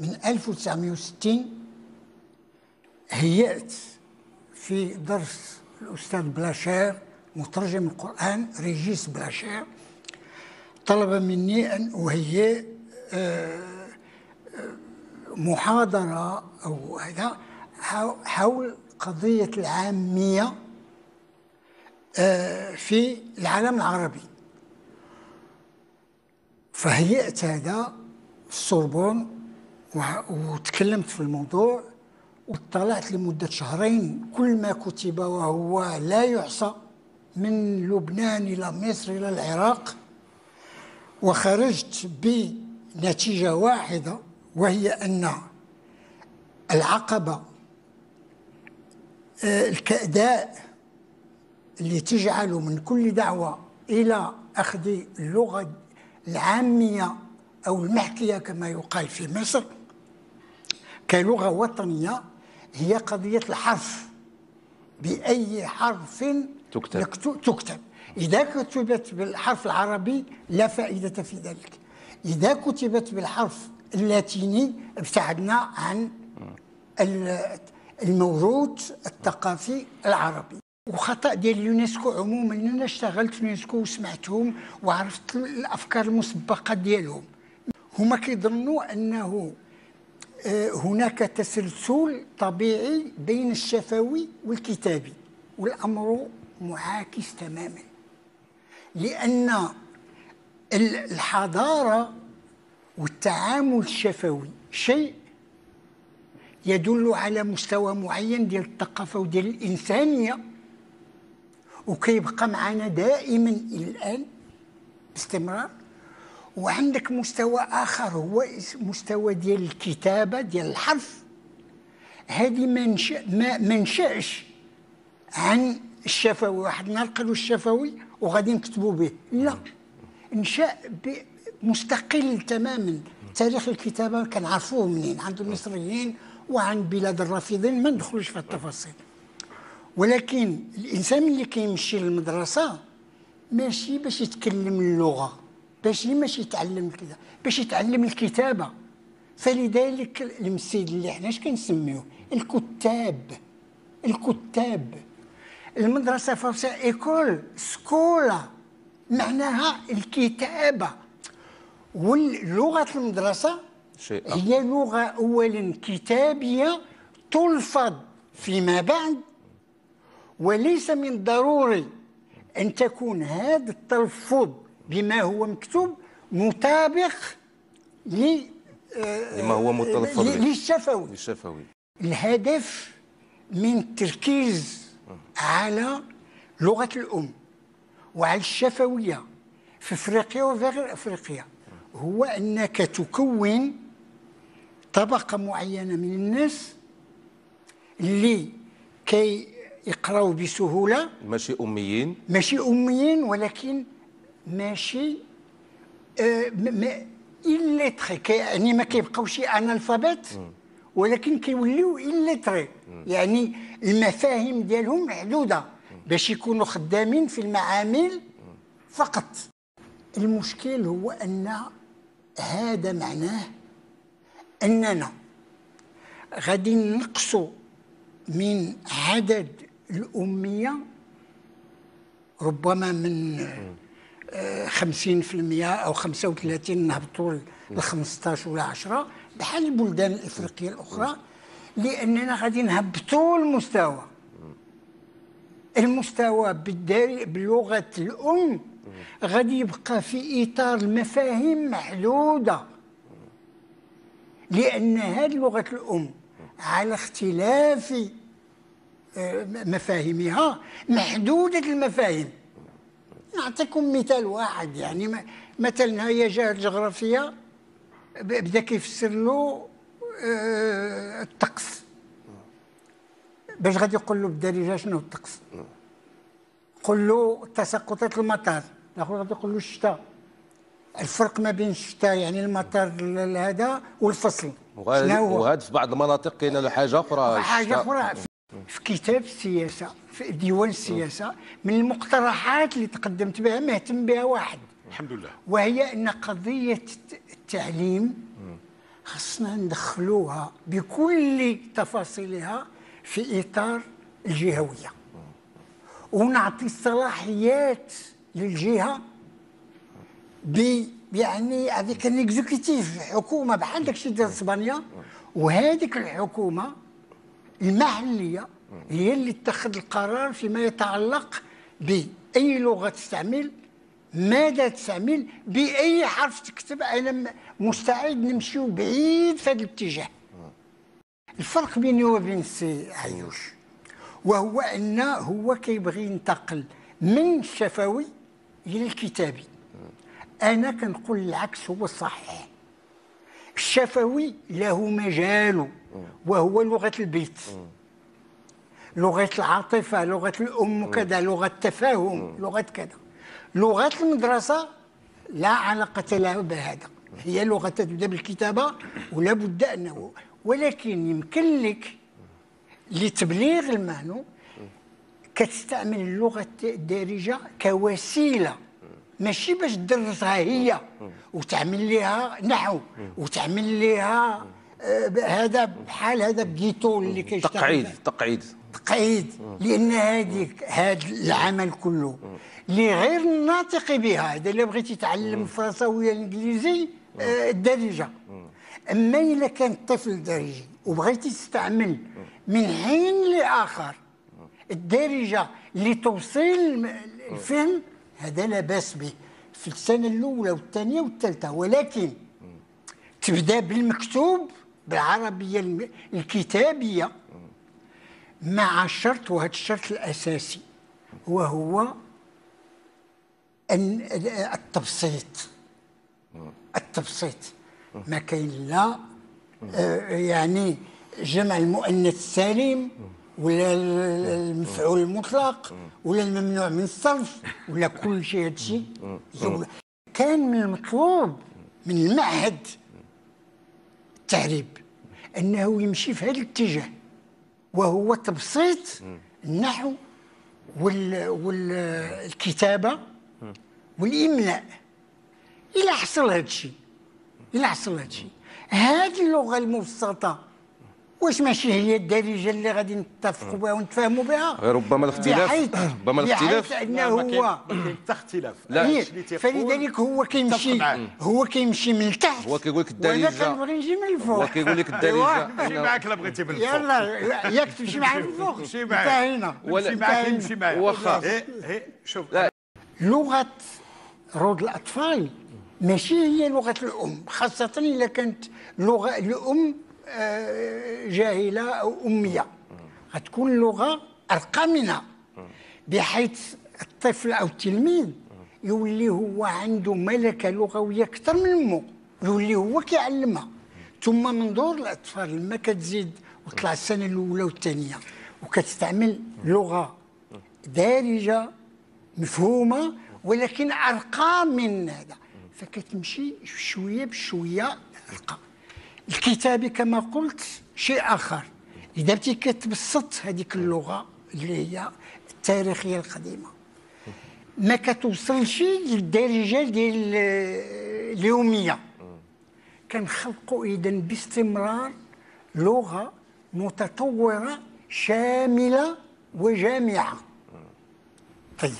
من 1960 هيأت في درس الأستاذ بلاشير مترجم القرآن ريجيس بلاشير، طلب مني أن أهيئ محاضرة أو هذا حول قضية العامية في العالم العربي. فهيأت هذا في السوربون وتكلمت في الموضوع، واطلعت لمدة شهرين كل ما كتب وهو لا يحصى من لبنان إلى مصر إلى العراق، وخرجت بنتيجة واحدة، وهي أن العقبة الكأداء اللي تجعل من كل دعوة إلى أخذ اللغة العامية أو المحكية كما يقال في مصر كلغة وطنية هي قضية الحرف، بأي حرف تكتب. إذا كتبت بالحرف العربي لا فائدة في ذلك، إذا كتبت بالحرف اللاتيني ابتعدنا عن الموروث الثقافي العربي. وخطأ ديال اليونسكو عموما، أنا اشتغلت في اليونسكو وسمعتهم وعرفت الأفكار المسبقة ديالهم. هما كيظنوا أنه هناك تسلسل طبيعي بين الشفوي والكتابي، والأمر معاكس تماما، لأن الحضارة والتعامل الشفوي شيء يدل على مستوى معين ديال الثقافة وديال الإنسانية، وكيبقى معنا دائما إلى الآن باستمرار. وعندك مستوى آخر هو مستوى ديال الكتابة ديال الحرف، هذه ما نشأش عن الشفوي. واحد النهار قالوا الشفوي وغادي نكتبوا به، لا، نشأ مستقل تماما. تاريخ الكتابة كنعرفوه منين؟ عند المصريين وعند بلاد الرافدين، ما ندخلوش في التفاصيل. ولكن الإنسان اللي كيمشي للمدرسة ماشي باش يتكلم اللغة، ماشي يتعلم كذا، باش يتعلم الكتابة. فلذلك المسيد اللي حنا اش كنسميوه الكتاب. المدرسة فرنسا ايكول سكولا معناها الكتابة، واللغة المدرسة هي لغة أولا كتابية تلفظ فيما بعد، وليس من الضروري أن تكون هذا التلفظ بما هو مكتوب مطابق لما هو متلفظ للشفوي. الهدف من التركيز على لغة الأم وعلى الشفوية في أفريقيا وغير أفريقيا هو أنك تكون طبقة معينة من الناس اللي كي يقراوا بسهولة، ماشي أميين ولكن ماشي إليتري، يعني ما كيبقاوش أنالفابيت، ولكن كيوليو إليتري، يعني المفاهيم ديالهم محدودة باش يكونوا خدامين في المعامل فقط. المشكل هو أن هذا معناه أننا غادي نقصوا من عدد الأمية ربما من 50% أو 35 نهبطوا ل 15 ولا 10 بحال البلدان الإفريقية الأخرى، لأننا غادي نهبطوا المستوى بلغة الأم غادي يبقى في إطار المفاهيم محدودة، لأن هذه لغة الأم على اختلاف مفاهيمها محدودة المفاهيم. نعطيكم مثال واحد، يعني مثلا هي جهة الجغرافية بدا كيفسر له الطقس، باش غادي يقول له بالدارجة شنو الطقس؟ قول له تساقطات المطر، الاخر غادي يقول له الشتاء. الفرق ما بين الشتاء يعني المطر هذا والفصل وهذا في بعض المناطق كاينه له حاجه اخرى. في كتاب السياسه، في ديوان السياسه، من المقترحات اللي تقدمت بها مهتم بها واحد، الحمد لله، وهي ان قضيه التعليم خصنا ندخلوها بكل تفاصيلها في إطار الجهوية، ونعطي الصلاحيات للجهة يعني هذيك الاكزيكتيف، حكومة بحال داكشي ديال اسبانيا، وهذيك الحكومة المحلية هي اللي تتخذ القرار فيما يتعلق بأي لغة تستعمل، ماذا تستعمل، بأي حرف تكتب. أنا مستعد نمشيو بعيد في هذا الاتجاه. الفرق بيني وبين سي عيوش وهو أن هو كيبغي ينتقل من الشفوي إلى الكتابي. أنا كنقول العكس هو الصحيح. الشفوي له مجاله وهو لغة البيت، لغة العاطفة، لغة الأم وكذا، لغة التفاهم، لغة كذا. لغة المدرسة لا علاقة لها بهذا، هي لغة تبدأ بالكتابة ولا بد أنه، ولكن يمكن لك لتبليغ المعنى كتستعمل اللغة الدارجة كوسيلة، ماشي باش تدرسها هي وتعمل لها نحو وتعمل لها هذا بحال هذا بكيتو اللي كيشتغل تقعيد، لان هذا العمل كله لغير الناطق بها. اذا اللي بغيتي تعلم فرنساويه انجليزي الدارجه، اما الا كان طفل دارجي وبغيتي تستعمل من حين لاخر الدارجه لتوصيل الفهم، هذا لا باس به في السنه الاولى والثانيه والثالثه، ولكن تبدا بالمكتوب بالعربيه الكتابيه مع شرط، وهذا الشرط الاساسي وهو ان التبسيط. ما كاين لا يعني جمع المؤنث السالم ولا المفعول المطلق ولا الممنوع من الصرف ولا كل شيء. هذا الشيء كان من المطلوب من المعهد التعريب انه يمشي في هذا الاتجاه، وهو تبسيط النحو والكتابه والاملاء. الى حصل هذا الشيء، هذه اللغه المبسطه واش ماشي هي الدارجه اللي غادي نتفقوا بها ونتفاهموا بها؟ ربما الاختلاف، بحيث انه هو اختلاف. لا، فلذلك هو كيمشي من التحت، هو كيقول لك الدارجه، وانا كنبغي نجي من الفوق. هو كيقول لك الدارجه نمشي معاك الا بغيتي من الفوق، يلا ياك تمشي معايا من الفوق، انتهينا. نمشي معاك واخا شوف، لغه رود الاطفال ماشي هي لغه الام، خاصه اذا كانت لغه الام جاهله او اميه، غتكون لغه ارقى منها، بحيث الطفل او التلميذ يولي هو عنده ملكه لغويه اكثر من امه، يولي هو كيعلمها. ثم من دور الاطفال لما كتزيد وطلع السنه الاولى والثانيه وكتستعمل لغه دارجه مفهومه ولكن ارقى من هذا، فكتمشي شويه بشويه ارقى. الكتابي كما قلت شيء اخر، اذا بديتي كتبسط هذيك اللغه اللي هي التاريخيه القديمه ما كتوصلش للدارجه ديال اليوميه. كنخلقوا اذا باستمرار لغه متطوره شامله وجامعه. طيب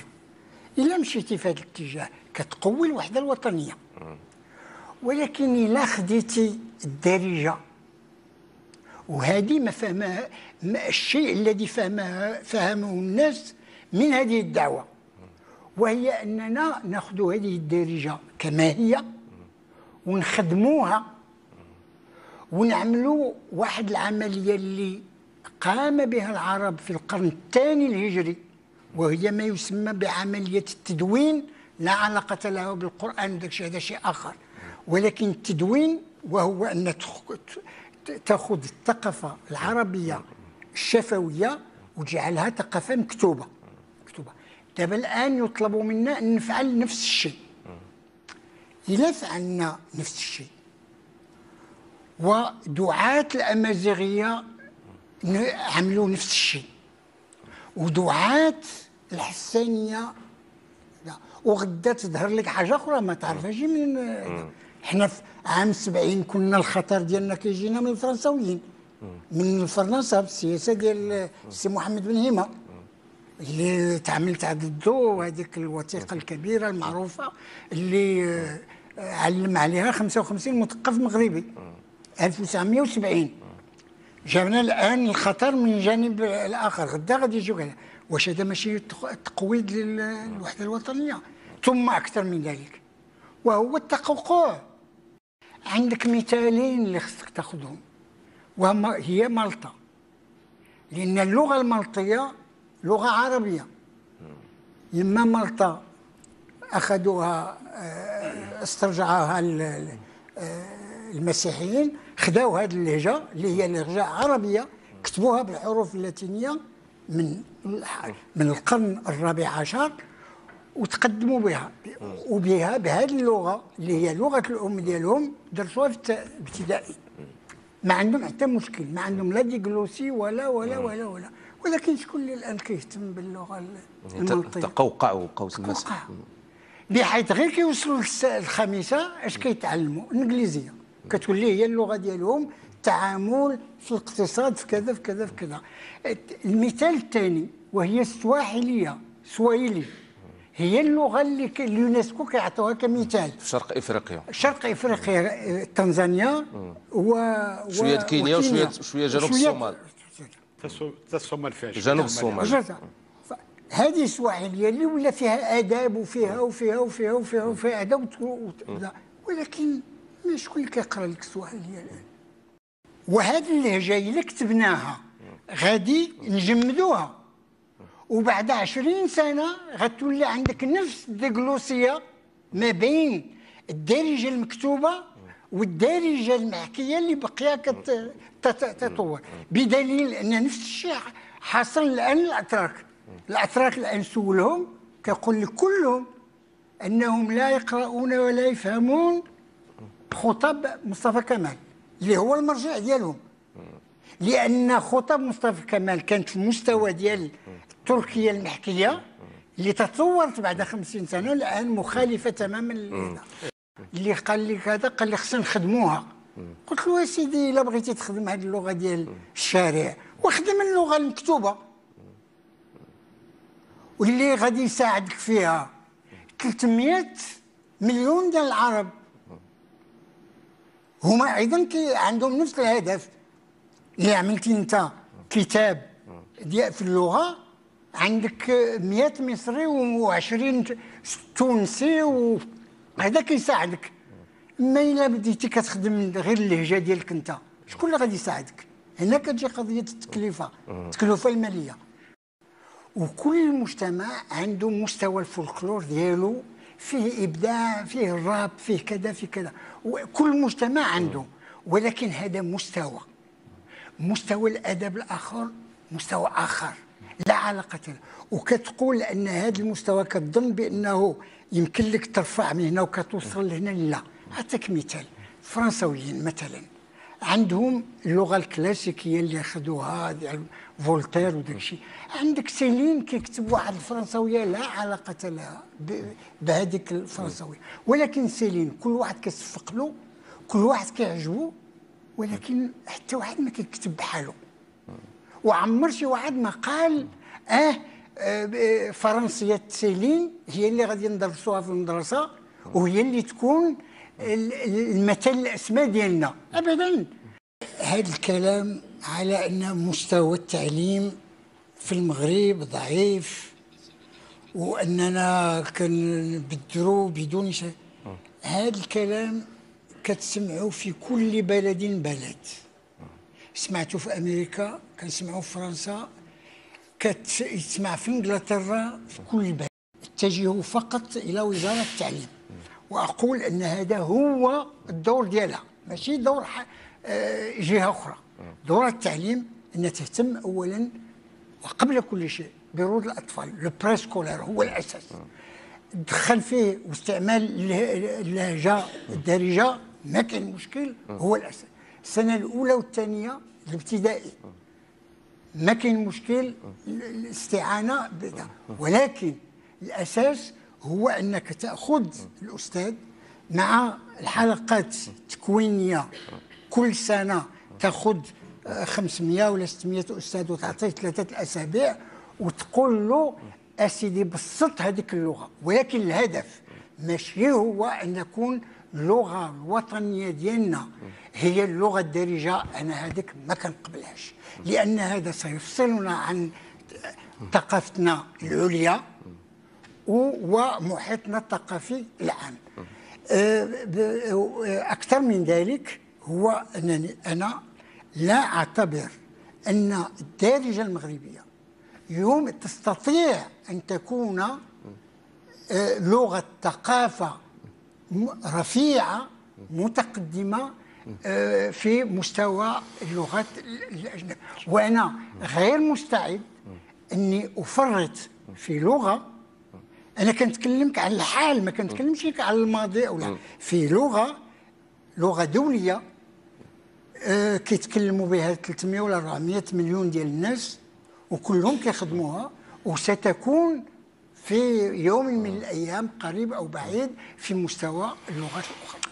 الا مشيتي في هذا الاتجاه كتقوي الوحده الوطنيه، ولكن الا خديتي الدارجه وهذه ما فهمها الشيء الذي فهمه الناس من هذه الدعوه، وهي اننا ناخذ هذه الدارجه كما هي ونخدموها ونعملوا واحد العمليه اللي قام بها العرب في القرن الثاني الهجري، وهي ما يسمى بعمليه التدوين. لا علاقه لها بالقران، داكشي هذا شيء اخر، ولكن التدوين وهو ان تاخذ الثقافه العربيه الشفويه وتجعلها ثقافه مكتوبه. دابا الان يطلب منا ان نفعل نفس الشيء. اذا فعلنا نفس الشيء ودعاة الامازيغيه عملوا نفس الشيء، ودعاة الحسانيه، وغدا تظهر لك حاجه اخرى ما تعرفهاش من حنا في عام 70 كنا الخطر ديالنا كيجينا من الفرنساويين، من فرنسا بالسياسه ديال السي محمد بن هيما اللي تعاملت ضده، هذيك الوثيقه الكبيره المعروفه اللي علم عليها 55 مثقف مغربي 1970. جابنا الان الخطر من الجانب الاخر، غدا غادي يجيو كذا. واش هذا ماشي تقويض للوحده الوطنيه؟ ثم اكثر من ذلك وهو التقوقع. عندك مثالين اللي خصك تاخذهم، وهما هي مالطا، لان اللغه المالطيه لغه عربيه. يما مالطا اخذوها استرجعوها المسيحيين، خداو هذه اللهجه اللي هي لهجه عربيه، كتبوها بالحروف اللاتينيه من القرن الرابع عشر، وتقدموا بها بهذه اللغه اللي هي لغه الام ديالهم، درسوها في الابتدائي. ما عندهم حتى مشكل، ما عندهم لا ديغلوسي ولا ولا ولا ولا. ولكن شكون اللي الان كيهتم باللغه المالطيه؟ تقوقعوا قوس المسح، بحيث غير كيوصلوا الخامسه اش كيتعلموا؟ الانجليزيه، كتولي هي اللغه ديالهم، التعامل في الاقتصاد في كذا في كذا في كذا. المثال الثاني وهي السواحليه، سوايلي، هي اللغه اللي اليونسكو كيعطوها كمثال في شرق افريقيا. شرق افريقيا، تنزانيا شويه كينيا وشويه جنوب الصومال. الصومال فيها جنوب الصومال. هذه السواحليه اللي ولا فيها اداب وفيها وفيها وفيها وفيها وفيها اداب، ولكن شكون اللي كيقرا لك السواحليه الان؟ وهذه اللهجه الا كتبناها غادي نجمدوها، وبعد 20 سنه غتولي عندك نفس الديغلوسيه ما بين الدارجه المكتوبه والدارجه المحكيه اللي بقيه كتطور، بدليل ان نفس الشيء حاصل الان الاتراك الان سولهم كيقول لك كلهم انهم لا يقرؤون ولا يفهمون خطب مصطفى كمال اللي هو المرجع ديالهم، لان خطب مصطفى كمال كانت في المستوى ديال التركيه المحكيه اللي تطورت بعد 50 سنه الان مخالفه تماما اللي قال لي هذا، قال لي خصنا نخدموها. قلت له يا سيدي الا بغيتي تخدم هذه اللغه ديال الشارع وخدم اللغه المكتوبه واللي غادي يساعدك فيها 300 مليون ديال العرب، هما ايضا عندهم نفس الهدف. اللي عملتي انت كتاب ديال في اللغه عندك 100 مصري و20 تونسي، وهذا كيساعدك. اما الا بديتي كتخدم غير اللهجه ديالك انت، شكون اللي غادي يساعدك؟ هنا كتجي قضيه التكلفه الماليه. وكل مجتمع عنده مستوى الفولكلور ديالو، فيه ابداع، فيه الراب، فيه كذا فيه كذا، وكل مجتمع عنده. ولكن هذا مستوى الادب الاخر مستوى اخر لا علاقه له. وكتقول ان هذا المستوى كتظن بانه يمكن لك ترفع من هنا وكتوصل لهنا. لا، اعطيك مثال. الفرنساويين مثلا عندهم اللغه الكلاسيكيه اللي اخذوها ديال فولتير وداك الشيء. عندك سيلين كيكتب واحد الفرنساويه لا علاقه لها بهذيك الفرنساويه، ولكن سيلين كل واحد كيصفق له، كل واحد كيعجبو، ولكن حتى واحد ما كيكتب بحالو. وعمر شي واحد ما قال فرنسيه سيلين هي اللي غادي ندرسوها في المدرسه وهي اللي تكون المثل الاسمى ديالنا. ابدا. هذا الكلام على ان مستوى التعليم في المغرب ضعيف واننا كنبدروا بدون شيء، هذا الكلام كتسمعوا في كل بلد. سمعتوا في امريكا، كنسمعوا في فرنسا، كتسمع في انجلترا، في كل بلد. اتجهوا فقط الى وزاره التعليم، واقول ان هذا هو الدور ديالها، ماشي دور جهه اخرى. دور التعليم ان تهتم اولا وقبل كل شيء برود الاطفال. لو بريسكولار هو الاساس، دخل فيه واستعمال اللهجه الدارجه ما كاين مشكل، هو الاساس. السنه الاولى والثانيه الابتدائي ما كاين مشكل، الاستعانه بها، ولكن الاساس هو انك تاخذ الاستاذ مع الحلقات التكوينيه كل سنه تاخذ 500 ولا 600 استاذ وتعطيه 3 اسابيع وتقول له اسيدي بسط هذيك اللغه، ولكن الهدف ماشي هو ان تكون اللغه الوطنيه ديالنا هي اللغه الدارجه. انا هذيك ما كنقبلهاش، لان هذا سيفصلنا عن ثقافتنا العليا ومحيطنا الثقافي العام. اكثر من ذلك هو انني انا لا اعتبر ان الدارجه المغربيه يوم تستطيع ان تكون لغه ثقافه رفيعه متقدمه في مستوى اللغات الاجنبيه، وانا غير مستعد اني افرط في لغه. انا كنتكلمك على الحال، ما كنتكلمش على الماضي او لا. في لغه دوليه كيتكلموا بها 300 ولا 400 مليون ديال الناس وكلهم كيخدموها، وستكون في يوم من الايام قريب او بعيد في مستوى اللغات الاخرى.